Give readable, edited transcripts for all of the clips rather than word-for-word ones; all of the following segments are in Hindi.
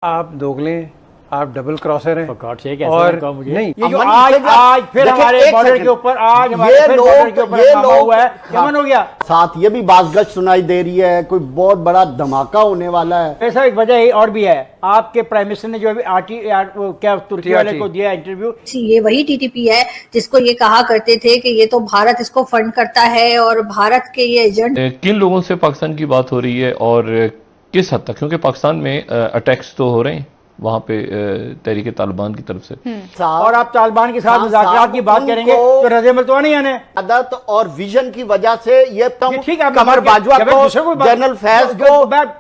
आप दोगले, आप डबल क्रॉसर हैं और मुझे नहीं ये जो आज फिर हमारे बॉर्डर के ऊपर आज हमारे फिर बॉर्डर के ऊपर हमला हुआ है, यमन हो गया। साथ ये भी बाज़ सुनाई दे रही है, कोई बहुत बड़ा धमाका होने वाला है। ऐसा एक वजह और भी है, आपके प्राइम मिनिस्टर ने जो अभी क्या तुर्की वाले को दिया इंटरव्यू, ये वही टीटीपी है जिसको ये कहा करते थे कि ये तो भारत इसको फंड करता है और भारत के ये एजेंट। किन लोगों से पाकिस्तान की बात हो रही है और किस हद तक, क्योंकि पाकिस्तान में अटैक्स तो हो रहे हैं वहां पे तहरीक तालिबान की तरफ से, और आप तालिबान के साथ मुज़ाकरात की बात करेंगे तो रद्द-ए-अमल तो नहीं आने। आदत और विजन की वजह से ये ठीक है, कमर बाजवा को, जनरल फैज को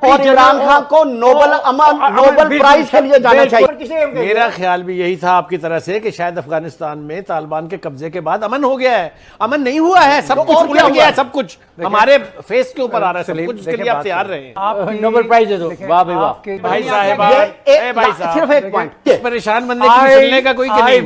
और इमरान खान को नोबल प्राइज के लिए जाना चाहिए। मेरा ख्याल भी यही था आपकी तरह से कि शायद अफगानिस्तान में तालिबान के कब्जे के बाद अमन हो गया है। अमन नहीं हुआ है, सब कुछ उलट गया है, सब कुछ हमारे फेस के ऊपर आ रहा है, सब कुछ। उसके लिए आप तैयार रहे, आप नोबेल प्राइज दे दो। वाह भाई वाह भाई साहब, सिर्फ एक पॉइंट, परेशान बनने की मिसलने का कोई नहीं।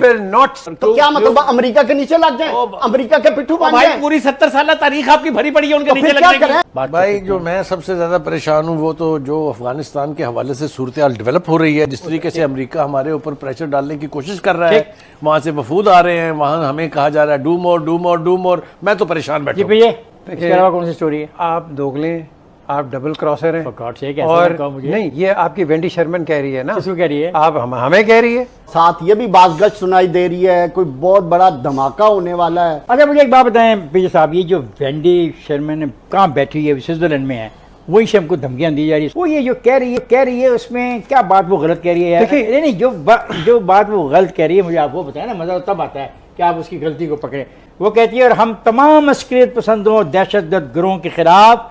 तो क्या मतलब अमेरिका के नीचे लग जाए, अमेरिका के पिट्ठू बन जाए? पूरी 70 साल तारीख आपकी भरी पड़ी है उनके नीचे लगने की। भाई जो मैं सबसे ज्यादा परेशान हूँ वो तो जो अफगानिस्तान के हवाले से सूरत हाल डेवलप हो रही है, जिस तरीके से अमेरिका हमारे ऊपर प्रेशर डालने की कोशिश कर रहा है, वहां से वफूद आ रहे हैं, वहां हमें कहा जा रहा है do more do more do more. मैं तो परेशान बैठा हूं। इसके अलावा कौन सी स्टोरी है? आप दोगले, आप डबल क्रॉसर हैं और नहीं, ये आपकी वेंडी शर्मन कह रही है ना। किसको कह रही है? आप हमें कह रही है। साथ ये भी बाज़ सुनाई दे रही है, कोई बहुत बड़ा धमाका होने वाला है। अच्छा मुझे एक बात बताएं पीजे साहब, ये जो वेंडी शर्मन कहाँ बैठी है, स्विट्जरलैंड में है, वही से हमको धमकियां दी जा रही है। वो ये जो कह रही है उसमें क्या बात वो गलत कह रही है? देखिए नहीं, जो बात वो गलत कह रही है, मुझे आपको बताया ना, मजा तब आता है कि आप उसकी गलती को पकड़े। वो कहती है और हम तमाम अस्करियत पसंदों और दहशतगर्द गिरोहों के खिलाफ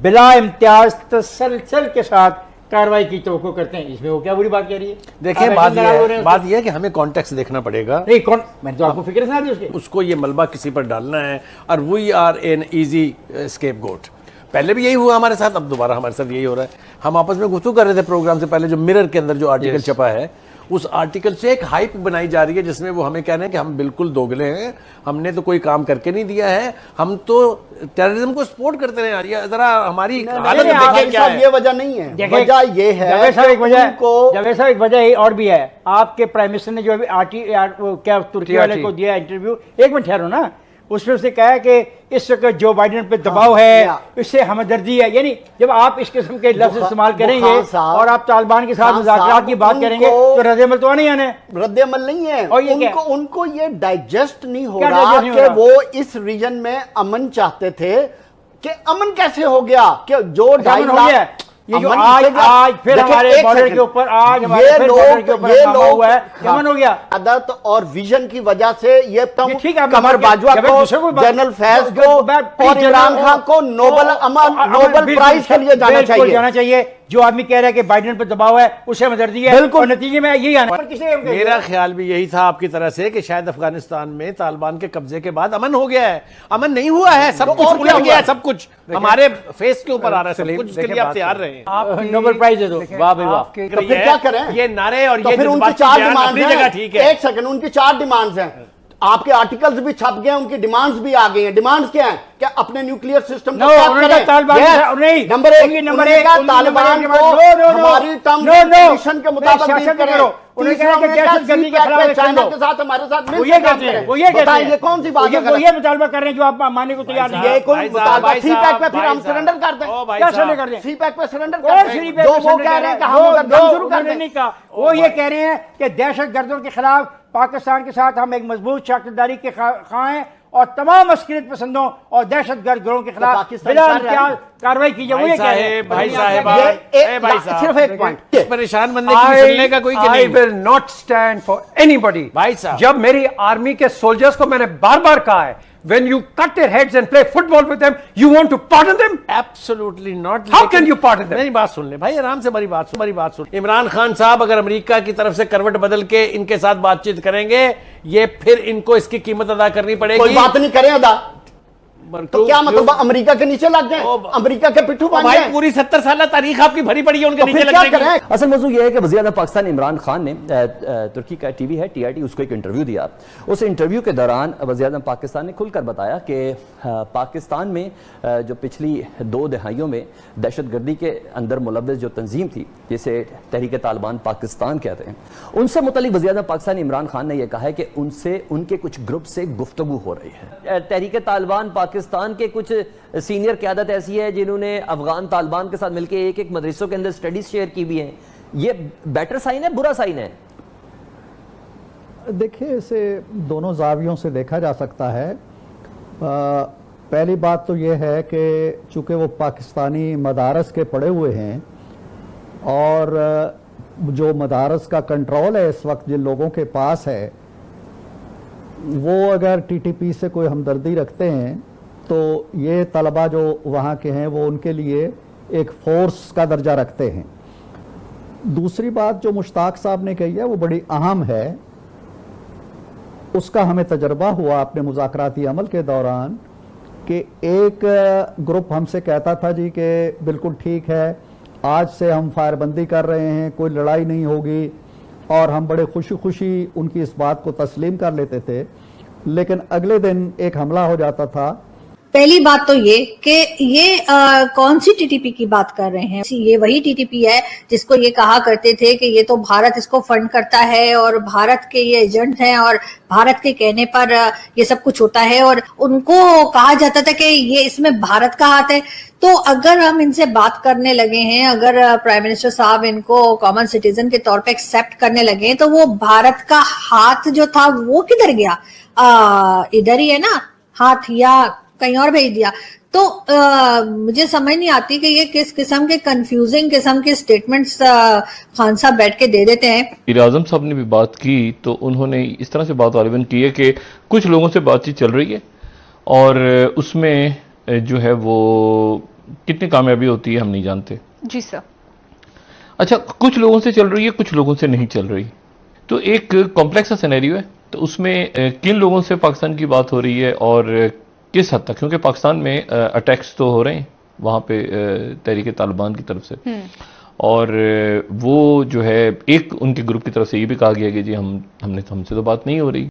बिला इम्तियाज तसलसल के साथ कार्रवाई की तवक्को करते हैं। इसमें वो क्या बुरी बात कह रही है? देखिए बात यह है कि हमें कॉन्टेक्स्ट देखना पड़ेगा। नहीं कौन, मैंने तो आपको फिक्र सुना दी उसके। उसको ये मलबा किसी पर डालना है और we are an easy scapegoat. पहले भी यही हुआ हमारे साथ, अब दोबारा हमारे साथ यही हो रहा है। हम आपस में गुफ्तगू कर रहे थे प्रोग्राम से पहले, जो मिरर के अंदर जो आर्टिकल छपा है, उस आर्टिकल से एक हाइप बनाई जा रही है जिसमें वो हमें कह रहे हैं कि हम बिल्कुल दोगले हैं, हमने तो कोई काम करके नहीं दिया है, हम तो टेररिज्म को सपोर्ट करते रहे। यार जरा हमारी हालत देखें क्या है। ये वजह नहीं है, वजह ये है, जावेद साहब एक वजह और भी है। आपके प्राइम मिनिस्टर ने जो अभी क्या तुर्की वाले को दिया इंटरव्यू, एक मिनट ठहरो ना, उसमें उसने कहा है कि इस वक्त जो बाइडेन पे दबाव है, इससे हमदर्दी है। यानी जब आप इस किस्म के लफ्ज इस्तेमाल करेंगे और आप तालिबान के साथ मुज़ाकरात की बात करेंगे तो रद्द-ए-अमल तो नहीं आने। रद्द-ए-अमल नहीं है, और उनको ये डाइजेस्ट नहीं हो रहा कि वो इस रीजन में अमन चाहते थे कि अमन कैसे हो गया, कि जो 2.5 लाख ये जो आज फिर हमारे बॉर्डर के ऊपर आज हमारे फिर बॉर्डर के ऊपर हमला हुआ है, यमन हो गया। आदत और विजन की वजह से ये ठीक है, कमर बाजवा को, जनरल फैज को और इमरान खान को नोबल प्राइज के लिए जाना चाहिए। जो आदमी कह रहा है कि बाइडेन पर दबाव है, उसे हमदर्दी है, और नतीजे में यही आना। मेरा ख्याल भी यही था आपकी तरह से कि शायद अफगानिस्तान में तालिबान के कब्जे के बाद अमन हो गया है। अमन नहीं हुआ है, सब कुछ उलट गया है, सब कुछ हमारे फेस के ऊपर आ रहा है, सब कुछ। उसके लिए आप तैयार रहे, आप नोबेल प्राइज दे दो। वाह भाई वाह। तो फिर क्या करें? ये नारे और ये फिर उनकी 4 डिमांड्स हैं। ठीक है, एक सेकंड, उनकी 4 डिमांड्स हैं। आपके आर्टिकल्स भी छप गए, उनकी डिमांड्स भी आ गई हैं। डिमांड्स क्या है? क्या अपने न्यूक्लियर सिस्टम को नंबर 1 तालिबान को हमारी टर्म्स एंड कंडीशन के मुताबिक डील करें। उन्होंने कहा कि दहशतगर्दी के खिलाफ चाइना के साथ हमारे साथ वो ये कहते हैं, ये कौन सी बात है? वो ये मुतालबा कर रहे हैं जो आप मानने को तैयार नहीं। ये कोई मुतालबा सीपैक पे फिर हम सरेंडर कर दें? क्या सरेंडर कर दें? सीपैक पे सरेंडर कर दें? जो वो कह रहे हैं कि हम गन शुरू कर दें। नहीं कहा, वो ये कह रहे हैं कि दहशतगर्दों के खिलाफ पाकिस्तान के साथ हम एक मजबूत साझेदारी के खां हैं और तमाम अस्करियत पसंदों और दहशतगर्द गिरोहों के खिलाफ बिला इम्तियाज कार्रवाई की जाए। भाई साहब, सिर्फ एक पॉइंट, परेशान बनने की मिसलने का कोई नहीं। I will not stand for anybody। भाई साहब, जब मेरी आर्मी के सोल्जर्स को मैंने बार-बार कहा है, when you cut their heads and play football with them, you want to pardon them? Absolutely not। How can you pardon them? मेरी बात सुन ले भाई, आराम से हमारी बात सुन। इमरान खान साहब अगर अमेरिका की तरफ से करवट बदल के इनके साथ बातचीत करेंगे, ये फिर इनको इसकी कीमत अदा करनी पड़ेगी। कोई बात नहीं करें अदा, तो क्या मतलब अमेरिका के नीचे लग जाए, अमेरिका के पिट्ठू बन भाई जाए? पूरी 70 साल तारीख आपकी भरी पड़ी है उनके तो नीचे फिर क्या लगने की। करें? असल मौजूद यह है कि वज़ीर-ए-आज़म पाकिस्तान इमरान खान ने तुर्की का टीवी है TRT, उसको एक इंटरव्यू दिया। उस इंटरव्यू के दौरान वज़ीर-ए-आज़म पाकिस्तान ने खुलकर बताया कि पाकिस्तान में जो पिछली 2 दहाइयों में दहशतगर्दी के अंदर मुलव्वस जो तंजीम थी, जिसे तहरीक तालिबान पाकिस्तान कहते हैं, उनसे मुतल्लिक वज़ीर-ए-आज़म पाकिस्तान इमरान खान ने यह कहा है कि उनसे उनके कुछ ग्रुप से गुफ्तगू हो रही है। तहरीक तालिबान पाकिस्तान के कुछ सीनियर क़यादत ऐसी है जिन्होंने अफगान तालिबान के साथ मिलकर एक मदरसों के अंदर स्टडीज शेयर की भी हैं। ये बेटर साइन है, बुरा साइन है? देखिए, इसे दोनों जावियों से देखा जा सकता है। पहली बात तो यह है कि चूंकि वो पाकिस्तानी मदारस के पढ़े हुए हैं और जो मदारस का कंट्रोल है इस वक्त जिन लोगों के पास है, वो अगर TTP से कोई हमदर्दी रखते हैं तो ये तलबा जो वहाँ के हैं वो उनके लिए एक फोर्स का दर्जा रखते हैं। दूसरी बात जो मुश्ताक साहब ने कही है वो बड़ी अहम है, उसका हमें तजर्बा हुआ अपने मुज़ाकराती अमल के दौरान कि एक ग्रुप हमसे कहता था जी कि बिल्कुल ठीक है, आज से हम फायरबंदी कर रहे हैं, कोई लड़ाई नहीं होगी, और हम बड़े खुशी खुशी उनकी इस बात को तस्लीम कर लेते थे। लेकिन अगले दिन एक हमला हो जाता था। पहली बात तो ये कि ये कौन सी टीटीपी की बात कर रहे हैं? ये वही टीटीपी है जिसको ये कहा करते थे कि ये तो भारत इसको फंड करता है और भारत के ये एजेंट हैं और भारत के कहने पर ये सब कुछ होता है, और उनको कहा जाता था कि ये इसमें भारत का हाथ है। तो अगर हम इनसे बात करने लगे हैं, अगर प्राइम मिनिस्टर साहब इनको कॉमन सिटीजन के तौर पे एक्सेप्ट करने लगे हैं, तो वो भारत का हाथ जो था वो किधर गया? इधर ही है ना हाथ, या कहीं और भेज दिया? तो मुझे समझ नहीं आती कि ये किस किस्म के कंफ्यूजिंग किस्म के स्टेटमेंट्स खान साहब बैठ के दे देते हैं। वज़ीर-ए-आज़म साहब ने भी बात की तो उन्होंने इस तरह से बात गालिबन की है कि कुछ लोगों से बातचीत चल रही है और उसमें जो है वो कितनी कामयाबी होती है हम नहीं जानते। जी सर। अच्छा, कुछ लोगों से चल रही है, कुछ लोगों से नहीं चल रही, तो एक कॉम्प्लेक्स सा सिनेरियो है। तो उसमें किन लोगों से पाकिस्तान की बात हो रही है और किस हद तक, क्योंकि पाकिस्तान में अटैक्स तो हो रहे हैं वहाँ पे तहरीक तालिबान की तरफ से, और वो जो है एक उनके ग्रुप की तरफ से ये भी कहा गया कि जी हमसे तो बात नहीं हो रही।